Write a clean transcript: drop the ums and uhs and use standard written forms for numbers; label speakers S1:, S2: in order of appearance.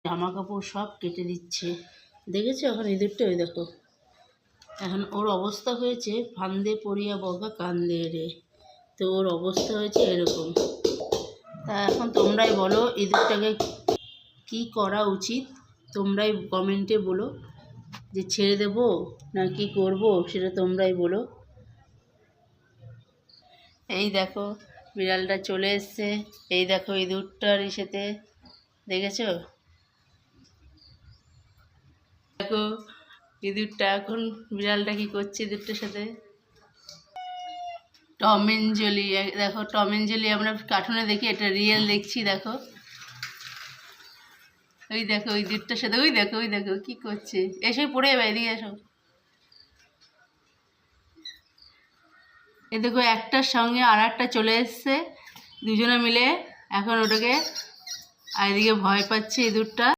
S1: জামা কাপড় সব কেটে দিচ্ছে। দেখেছো এখন ইঁদুরটা? ওই দেখো এখন ওর অবস্থা হয়েছে ফান্দে পড়িয়া বগা কান্দে রে। তো ওর অবস্থা হয়েছে এরকম। তা এখন তোমরাই বলো ইঁদুরটাকে কি করা উচিত, তোমরাই কমেন্টে বলো যে ছেড়ে দেবো না কি করবো, সেটা তোমরাই বলো। এই দেখো বিড়ালটা চলে এসছে, এই দেখো ইঁদুরটার ইসেতে, দেখেছো? দেখো ইঁদুরটা এখন বিড়ালটা কি করছে ইঁদুরটার সাথে। টম এন্ড জেরি, দেখো টম এন্ড জেরি আমরা কার্টুনে দেখি, এটা রিয়েল দেখছি। দেখো ওই দেখো ওই ইঁদুরটার সাথে, ওই দেখো কি করছে। এসে পড়ে যাবে, এদিকে এসো। এই দেখো একটার সঙ্গে আর একটা চলে এসছে, দুজনে মিলে এখন ওটাকে, আর এদিকে ভয় পাচ্ছে ইঁদুরটা।